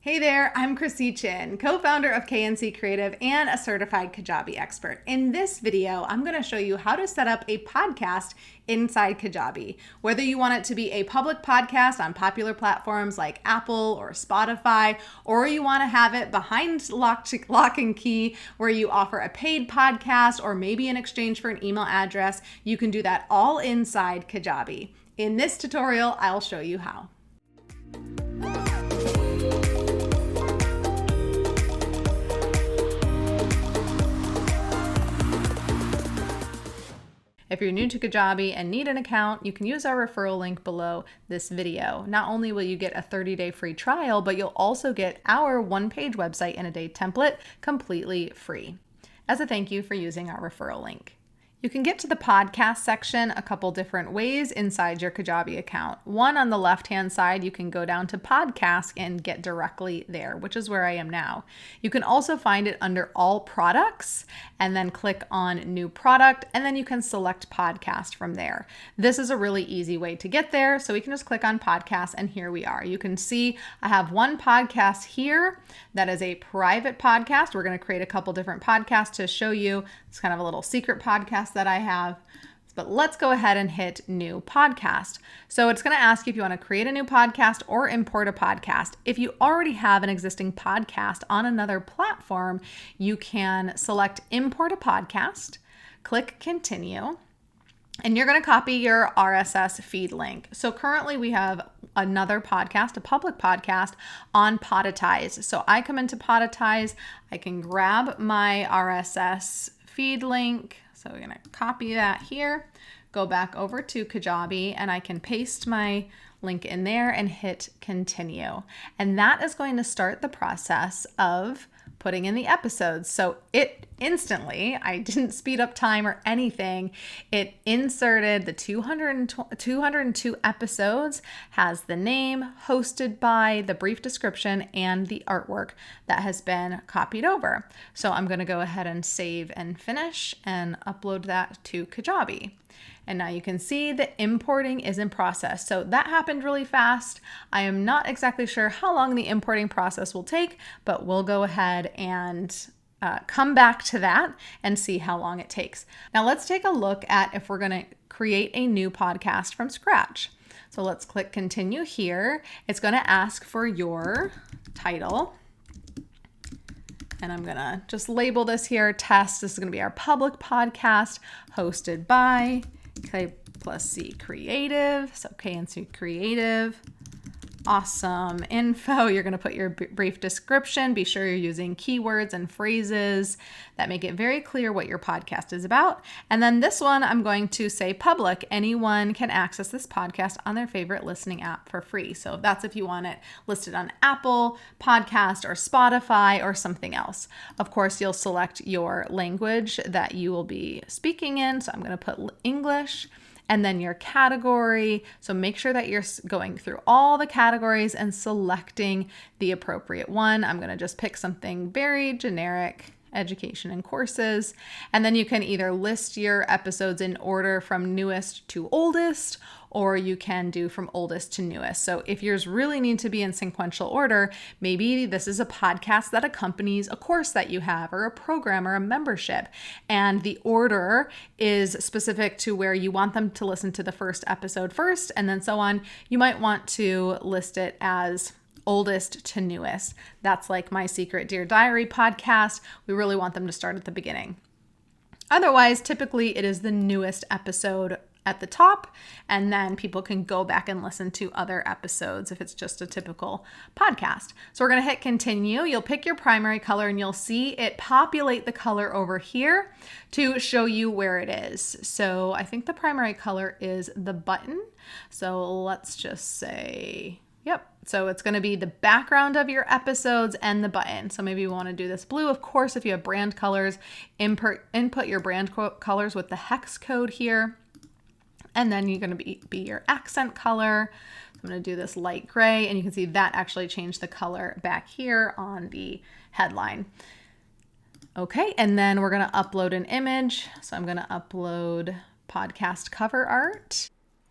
Hey there, I'm Krissy Chin, co-founder of KNC Creative and a certified Kajabi expert. In this video, I'm going to show you how to set up a podcast inside Kajabi. Whether you want it to be a public podcast on popular platforms like Apple or Spotify, or you want to have it behind lock and key where you offer a paid podcast or maybe in exchange for an email address, you can do that all inside Kajabi. In this tutorial, I'll show you how. If you're new to Kajabi and need an account, you can use our referral link below this video. Not only will you get a 30-day free trial, but you'll also get our one-page website in a day template completely free as a thank you for using our referral link. You can get to the podcast section a couple different ways inside your Kajabi account. One, on the left-hand side, you can go down to podcast and get directly there, which is where I am now. You can also find it under all products and then click on new product, and then you can select podcast from there. This is a really easy way to get there. So we can just click on podcast and here we are. You can see I have one podcast here that is a private podcast. We're going to create a couple different podcasts to show you. It's kind of a little secret podcast that I have, but let's go ahead and hit new podcast. So it's going to ask you if you want to create a new podcast or import a podcast. If you already have an existing podcast on another platform, you can select import a podcast, click continue, and you're going to copy your RSS feed link. So currently we have another podcast, a public podcast on Podetize. So I come into Podetize, I can grab my RSS feed link. So we're going to copy that here, go back over to Kajabi, and I can paste my link in there and hit continue. And that is going to start the process of putting in the episodes. So it instantly, I didn't speed up time or anything. It inserted the 202 episodes, has the name, hosted by, the brief description, and the artwork that has been copied over. So I'm going to go ahead and save and finish and upload that to Kajabi. And now you can see the importing is in process. So that happened really fast. I am not exactly sure how long the importing process will take, but we'll go ahead and come back to that and see how long it takes. Now let's take a look at if we're going to create a new podcast from scratch. So let's click continue here. It's going to ask for your title. And I'm going to just label this here, test. This is going to be our public podcast hosted by K+C Creative. So KNC Creative. Awesome info. You're going to put your brief description. Be sure you're using keywords and phrases that make it very clear what your podcast is about. And then this one, I'm going to say public. Anyone can access this podcast on their favorite listening app for free. So that's if you want it listed on Apple Podcast or Spotify or something else. Of course, you'll select your language that you will be speaking in. So I'm going to put English. And then your category. So make sure that you're going through all the categories and selecting the appropriate one. I'm going to just pick something very generic, education and courses. And then you can either list your episodes in order from newest to oldest, or you can do from oldest to newest. So if yours really need to be in sequential order, maybe this is a podcast that accompanies a course that you have or a program or a membership. And the order is specific to where you want them to listen to the first episode first, and then so on. You might want to list it as oldest to newest. That's like my Secret Dear Diary podcast. We really want them to start at the beginning. Otherwise, typically it is the newest episode at the top, and then people can go back and listen to other episodes if it's just a typical podcast. So we're going to hit continue. You'll pick your primary color and you'll see it populate the color over here to show you where it is. So I think the primary color is the button. So let's just say, yep. So it's going to be the background of your episodes and the button. So maybe you want to do this blue. Of course, if you have brand colors, input your brand colors with the hex code here. And then you're going to be your accent color. I'm going to do this light gray, and you can see that actually changed the color back here on the headline. Okay, and then we're going to upload an image. So I'm going to upload podcast cover art.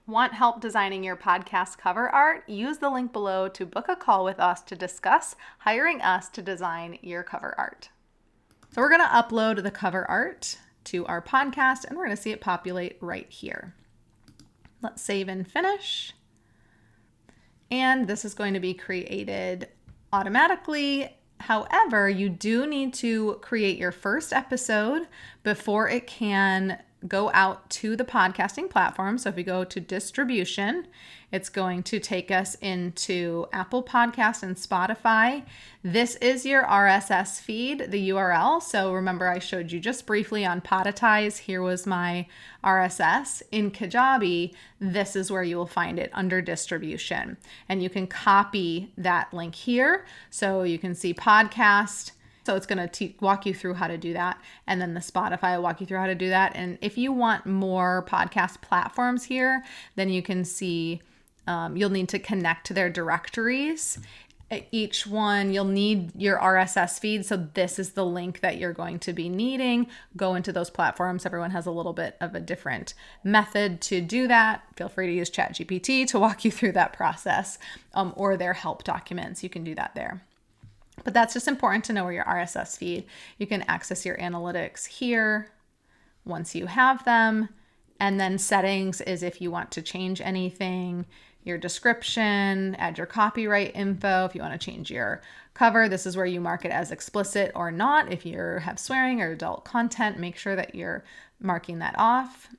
Want help designing your podcast cover art? Use the link below to book a call with us to discuss hiring us to design your cover art. So we're going to upload the cover art to our podcast, and we're going to see it populate right here. Let's save and finish. And this is going to be created automatically. However, you do need to create your first episode before it can go out to the podcasting platform. So if we go to distribution, it's going to take us into Apple Podcasts and Spotify. This is your RSS feed, the URL. So remember, I showed you just briefly on Podetize. Here was my RSS. In Kajabi, this is where you will find it under distribution. And you can copy that link here. So you can see podcast. So it's going to walk you through how to do that. And then the Spotify will walk you through how to do that. And if you want more podcast platforms here, then you can see you'll need to connect to their directories. Each one, you'll need your RSS feed. So this is the link that you're going to be needing. Go into those platforms. Everyone has a little bit of a different method to do that. Feel free to use ChatGPT to walk you through that process, or their help documents. You can do that there. But that's just important to know where your RSS feed. You can access your analytics here once you have them. And then settings is if you want to change anything, your description, add your copyright info. If you want to change your cover, this is where you mark it as explicit or not. If you have swearing or adult content, make sure that you're marking that off.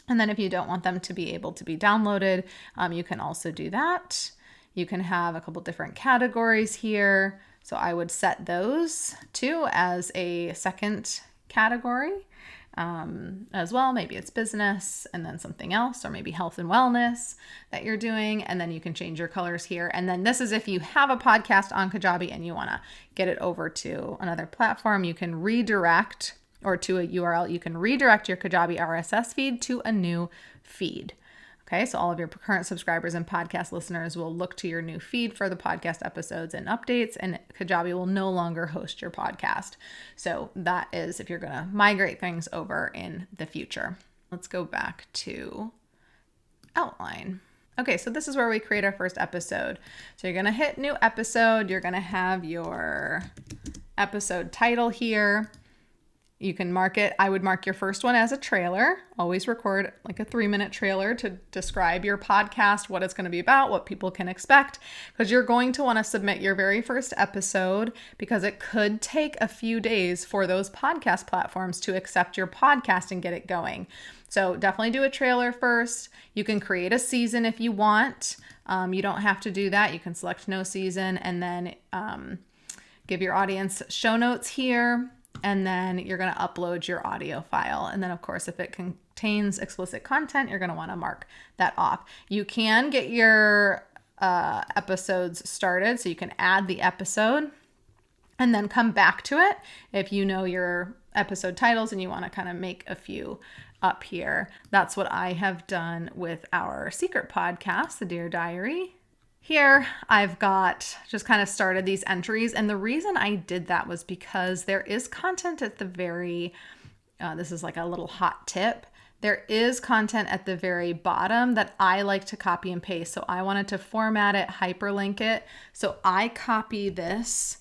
And then if you don't want them to be able to be downloaded, you can also do that. You can have a couple different categories here. So I would set those too as a second category as well. Maybe it's business and then something else, or maybe health and wellness that you're doing. And then you can change your colors here. And then this is if you have a podcast on Kajabi and you want to get it over to another platform, you can redirect, or to a URL, you can redirect your Kajabi RSS feed to a new feed. Okay, so all of your current subscribers and podcast listeners will look to your new feed for the podcast episodes and updates, and Kajabi will no longer host your podcast. So that is if you're going to migrate things over in the future. Let's go back to outline. Okay, so this is where we create our first episode. So you're going to hit new episode. You're going to have your episode title here. You can mark it. I would mark your first one as a trailer. Always record like a 3-minute trailer to describe your podcast, what it's going to be about, what people can expect, because you're going to want to submit your very first episode because it could take a few days for those podcast platforms to accept your podcast and get it going. So definitely do a trailer first. You can create a season if you want. You don't have to do that. You can select no season and then give your audience show notes here. And then you're going to upload your audio file. And then, of course, if it contains explicit content, you're going to want to mark that off. You can get your episodes started. So you can add the episode and then come back to it if you know your episode titles and you want to kind of make a few up here. That's what I have done with our secret podcast, The Dear Diary. Here, I've got just kind of started these entries. And the reason I did that was because there is content at the very, this is like a little hot tip. There is content at the very bottom that I like to copy and paste. So I wanted to format it, hyperlink it. So I copy this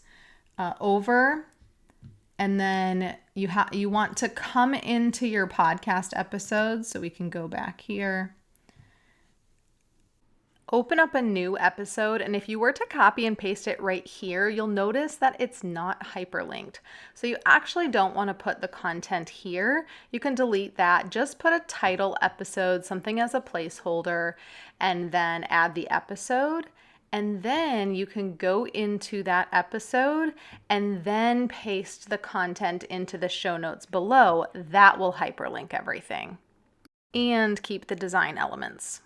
over, and then you want to come into your podcast episodes. So we can go back here. Open up a new episode, and if you were to copy and paste it right here, you'll notice that it's not hyperlinked. So you actually don't want to put the content here. You can delete that. Just put a title episode, something as a placeholder, and then add the episode. And then you can go into that episode and then paste the content into the show notes below. That will hyperlink everything and keep the design elements.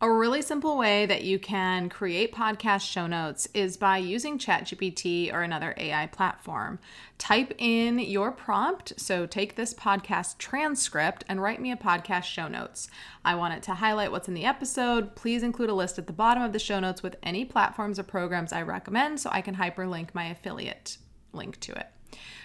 A really simple way that you can create podcast show notes is by using ChatGPT or another AI platform. Type in your prompt. So take this podcast transcript and write me a podcast show notes. I want it to highlight what's in the episode. Please include a list at the bottom of the show notes with any platforms or programs I recommend so I can hyperlink my affiliate link to it.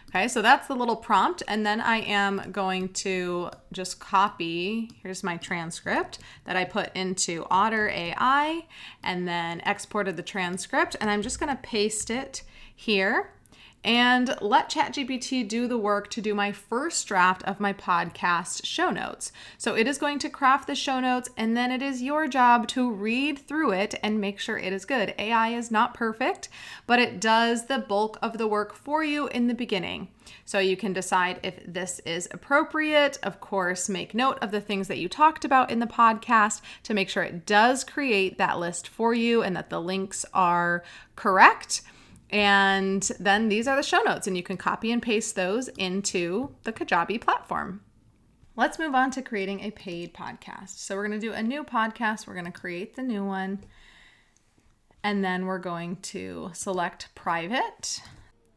Okay, so that's the little prompt. And then I am going to just copy, here's my transcript that I put into Otter AI and then exported the transcript. And I'm just gonna paste it here and let ChatGPT do the work to do my first draft of my podcast show notes. So it is going to craft the show notes, and then it is your job to read through it and make sure it is good. AI is not perfect, but it does the bulk of the work for you in the beginning. So you can decide if this is appropriate. Of course, make note of the things that you talked about in the podcast to make sure it does create that list for you and that the links are correct. And then these are the show notes, and you can copy and paste those into the Kajabi platform. Let's move on to creating a paid podcast. So we're going to do a new podcast. We're going to create the new one. And then we're going to select private.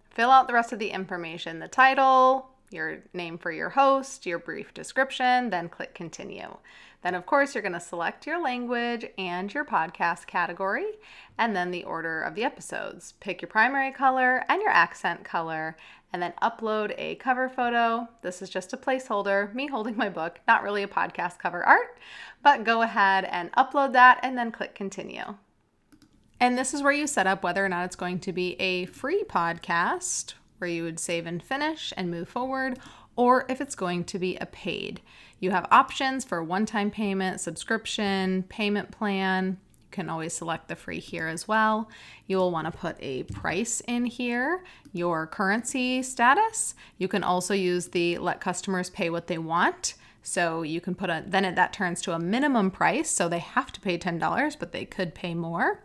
Fill out the rest of the information, the title, your name for your host, your brief description, then click continue. Then, of course, you're going to select your language and your podcast category, and then the order of the episodes. Pick your primary color and your accent color, and then upload a cover photo. This is just a placeholder, me holding my book, not really a podcast cover art, but go ahead and upload that and then click continue. And this is where you set up whether or not it's going to be a free podcast where you would save and finish and move forward, or if it's going to be a paid. You have options for one-time payment, subscription, payment plan. You can always select the free here as well. You will want to put a price in here, your currency status. You can also use the let customers pay what they want. So you can put that turns to a minimum price. So they have to pay $10, but they could pay more.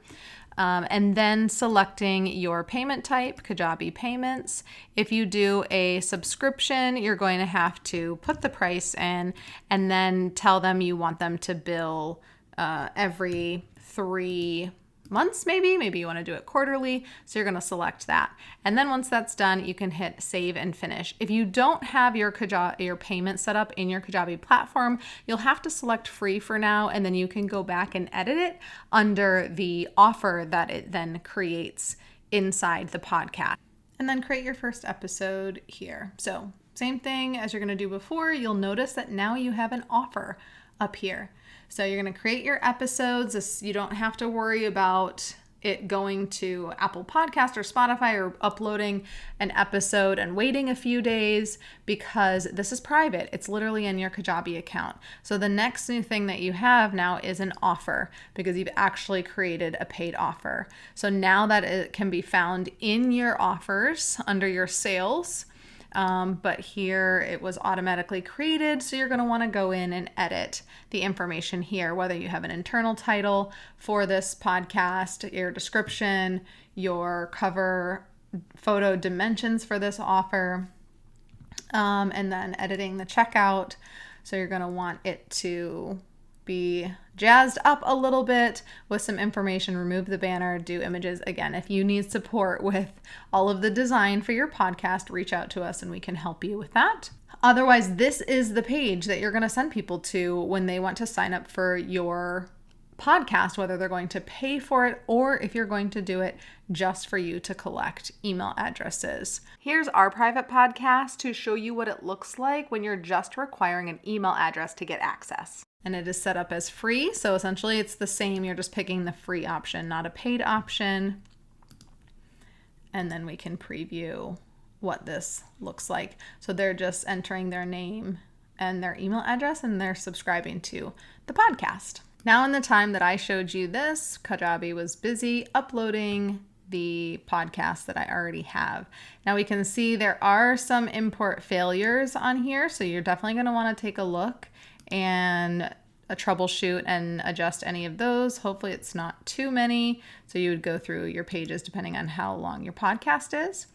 And then selecting your payment type, Kajabi payments. If you do a subscription, you're going to have to put the price in and then tell them you want them to bill every 3 months, maybe you want to do it quarterly. So you're going to select that. And then once that's done, you can hit save and finish. If you don't have your payment set up in your Kajabi platform, you'll have to select free for now, and then you can go back and edit it under the offer that it then creates inside the podcast. And then create your first episode here. So same thing as you're going to do before, you'll notice that now you have an offer up here. So you're going to create your episodes. You don't have to worry about it going to Apple Podcast or Spotify or uploading an episode and waiting a few days because this is private. It's literally in your Kajabi account. So the next new thing that you have now is an offer because you've actually created a paid offer. So now that it can be found in your offers under your sales, but here it was automatically created. So you're going to want to go in and edit the information here, whether you have an internal title for this podcast, your description, your cover photo dimensions for this offer, and then editing the checkout. So you're going to want it to be jazzed up a little bit with some information, remove the banner, do images. Again, if you need support with all of the design for your podcast, reach out to us and we can help you with that. Otherwise, this is the page that you're going to send people to when they want to sign up for your podcast, whether they're going to pay for it or if you're going to do it just for you to collect email addresses. Here's our private podcast to show you what it looks like when you're just requiring an email address to get access. And it is set up as free. So essentially it's the same. You're just picking the free option, not a paid option. And then we can preview what this looks like. So they're just entering their name and their email address and they're subscribing to the podcast. Now in the time that I showed you this, Kajabi was busy uploading the podcast that I already have. Now we can see there are some import failures on here. So you're definitely going to want to take a look and troubleshoot and adjust any of those. Hopefully it's not too many. So you would go through your pages depending on how long your podcast is.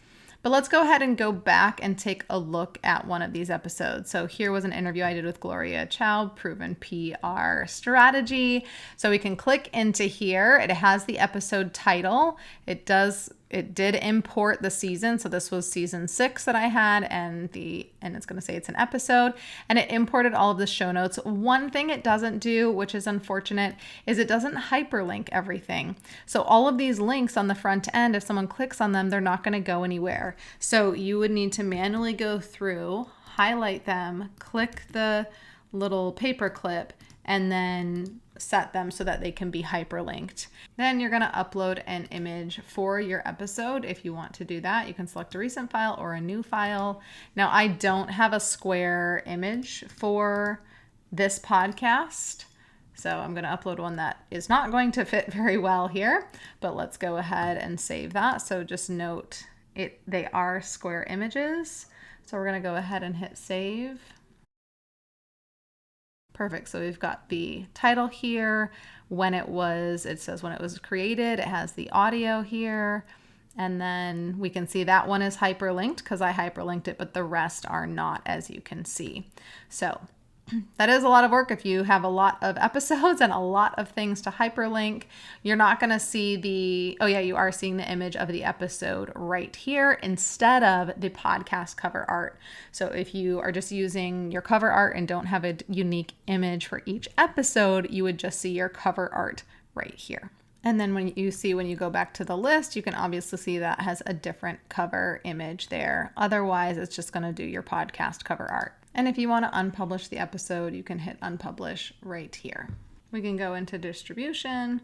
But let's go ahead and go back and take a look at one of these episodes. So here was an interview I did with Gloria Chow, Proven PR Strategy. So we can click into here. It has the episode title. It does it did import the season. So this was season 6 that I had, and it's going to say it's an episode, and it imported all of the show notes. One thing it doesn't do, which is unfortunate, is it doesn't hyperlink everything. So all of these links on the front end, if someone clicks on them, they're not going to go anywhere. So you would need to manually go through, highlight them, click the little paper clip, and then set them so that they can be hyperlinked. Then you're going to upload an image for your episode. If you want to do that, you can select a recent file or a new file. Now, I don't have a square image for this podcast, so I'm going to upload one that is not going to fit very well here, but let's go ahead and save that. So just note they are square images. So we're going to go ahead and hit save. Perfect. So we've got the title here, it says when it was created, it has the audio here, and then we can see that one is hyperlinked because I hyperlinked it, but the rest are not, as you can see. So that is a lot of work. If you have a lot of episodes and a lot of things to hyperlink, you're not going to see you are seeing the image of the episode right here instead of the podcast cover art. So if you are just using your cover art and don't have a unique image for each episode, you would just see your cover art right here. And then when you go back to the list, you can obviously see that has a different cover image there. Otherwise, it's just going to do your podcast cover art. And if you want to unpublish the episode, you can hit unpublish right here. We can go into distribution.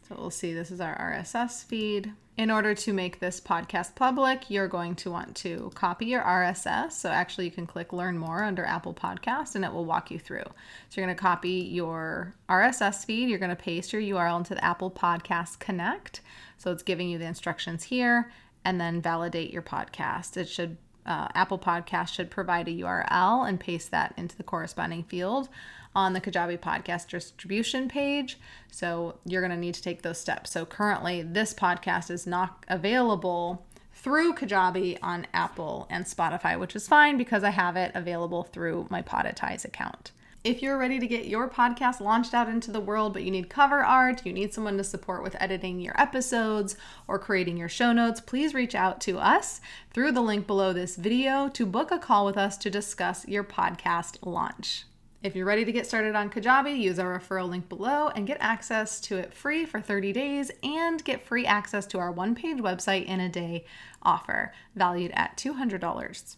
So we'll see this is our RSS feed. In order to make this podcast public, you're going to want to copy your RSS. So actually you can click learn more under Apple Podcast and it will walk you through. So you're going to copy your RSS feed. You're going to paste your URL into the Apple Podcast Connect. So it's giving you the instructions here, and then validate your podcast. Apple Podcast should provide a URL and paste that into the corresponding field on the Kajabi podcast distribution page. So you're going to need to take those steps. So currently this podcast is not available through Kajabi on Apple and Spotify, which is fine because I have it available through my Podetize account. If you're ready to get your podcast launched out into the world, but you need cover art, you need someone to support with editing your episodes or creating your show notes, please reach out to us through the link below this video to book a call with us to discuss your podcast launch. If you're ready to get started on Kajabi, use our referral link below and get access to it free for 30 days and get free access to our one-page website in a day offer valued at $200.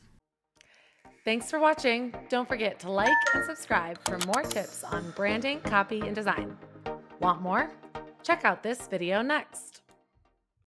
Thanks for watching. Don't forget to like and subscribe for more tips on branding, copy, and design. Want more? Check out this video next.